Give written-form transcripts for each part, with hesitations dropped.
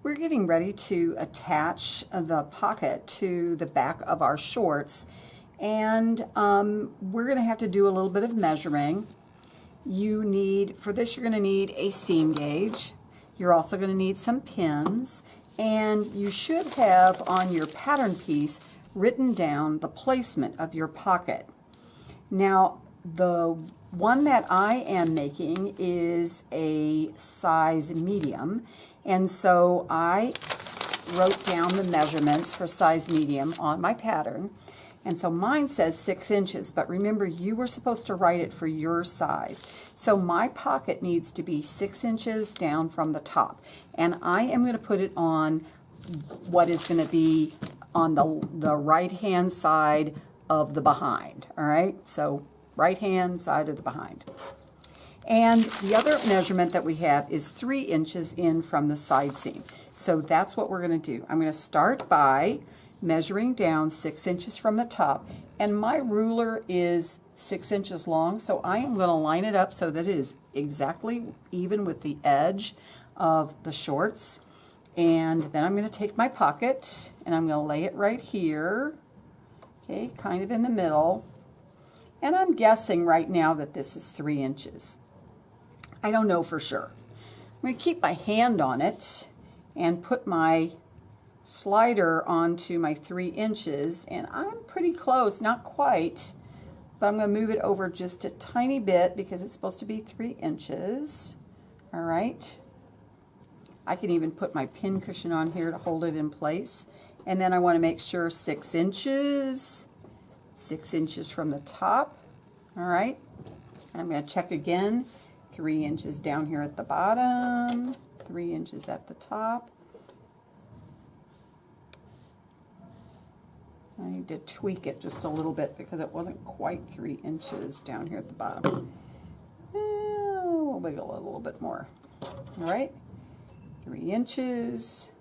We're getting ready to attach the pocket to the back of our shorts, and we're going to have to do a little bit of measuring. For this, you're going to need a seam gauge. You're also going to need some pins, and you should have on your pattern piece written down the placement of your pocket. Now, the one that I am making is a size medium, and so I wrote down the measurements for size medium on my pattern. And so mine says 6 inches, but remember, you were supposed to write it for your size. So my pocket needs to be 6 inches down from the top. And I am going to put it on what is going to be on the right-hand side of the behind. All right, so right-hand side of the behind. And the other measurement that we have is 3 inches in from the side seam. So that's what we're going to do. I'm going to start by measuring down 6 inches from the top, and my ruler is 6 inches long, so I am going to line it up so that it is exactly even with the edge of the shorts. And then I'm going to take my pocket and I'm going to lay it right here, okay, kind of in the middle. And I'm guessing right now that this is 3 inches. I don't know for sure. I'm going to keep my hand on it and put my slider onto my 3 inches, and I'm pretty close, not quite, but I'm going to move it over just a tiny bit because it's supposed to be 3 inches. All right. I can even put my pin cushion on here to hold it in place. And then I want to make sure 6 inches, 6 inches from the top. All right. And I'm going to check again. 3 inches down here at the bottom, 3 inches at the top. I need to tweak it just a little bit because it wasn't quite 3 inches down here at the bottom. We'll wiggle it a little bit more. All right, 3 inches,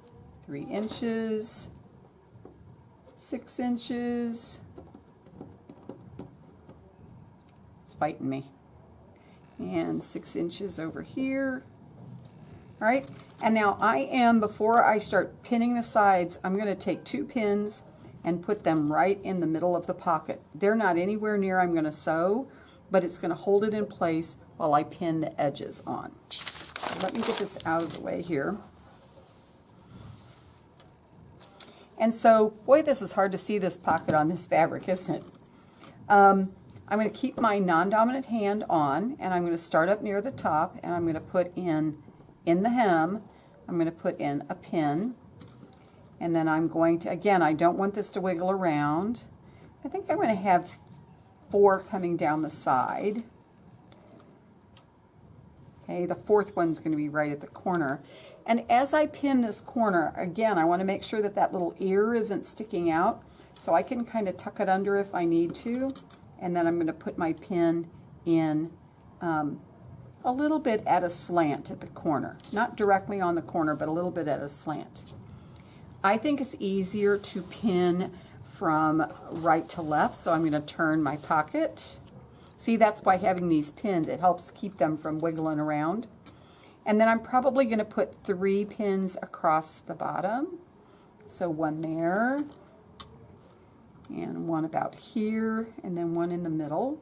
3 inches, 6 inches. It's fighting me. And 6 inches over here. All right, and now before I start pinning the sides, I'm going to take 2 pins and put them right in the middle of the pocket. They're not anywhere near I'm going to sew, but it's going to hold it in place while I pin the edges on. So let me get this out of the way here. And so, boy, this is hard to see this pocket on this fabric, isn't it? I'm going to keep my non-dominant hand on, and I'm going to start up near the top, and I'm going to put in the hem, I'm going to put in a pin, and then I'm going to, again, I don't want this to wiggle around. I think I'm going to have 4 coming down the side. Okay, the 4th one's going to be right at the corner. And as I pin this corner, again, I want to make sure that that little ear isn't sticking out, so I can kind of tuck it under if I need to. And then I'm going to put my pin in a little bit at a slant at the corner. Not directly on the corner, but a little bit at a slant. I think it's easier to pin from right to left, so I'm going to turn my pocket. See, that's why having these pins, it helps keep them from wiggling around. And then I'm probably going to put 3 pins across the bottom. So 1 there, and 1 about here, and then 1 in the middle.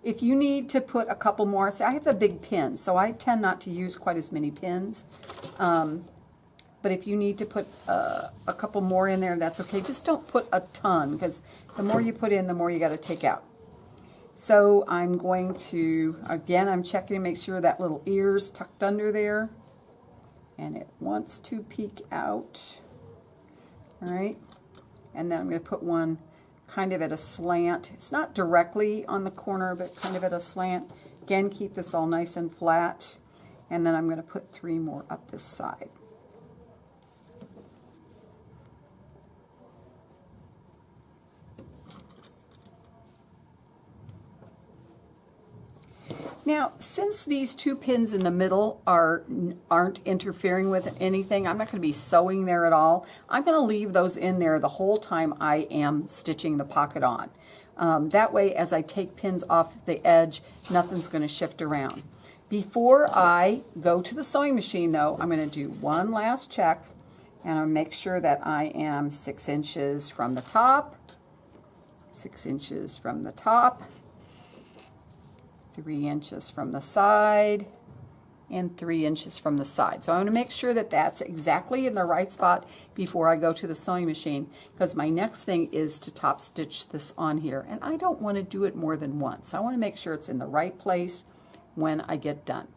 If you need to put a couple more, see, I have the big pins, so I tend not to use quite as many pins. But if you need to put a couple more in there, that's okay. Just don't put a ton, because the more you put in, the more you got to take out. So I'm going to, again, I'm checking to make sure that little ear's tucked under there, and it wants to peek out. All right, and then I'm going to put one kind of at a slant. It's not directly on the corner, but kind of at a slant. Again, keep this all nice and flat, and then I'm going to put 3 more up this side. Now, since these 2 pins in the middle aren't interfering with anything, I'm not going to be sewing there at all. I'm going to leave those in there the whole time I am stitching the pocket on. That way, as I take pins off the edge, nothing's going to shift around. Before I go to the sewing machine though, I'm going to do one last check, and I'll make sure that I am 6 inches from the top, 6 inches from the top, 3 inches from the side, and 3 inches from the side. So I want to make sure that that's exactly in the right spot before I go to the sewing machine, because my next thing is to top stitch this on here, and I don't want to do it more than once. I want to make sure it's in the right place when I get done.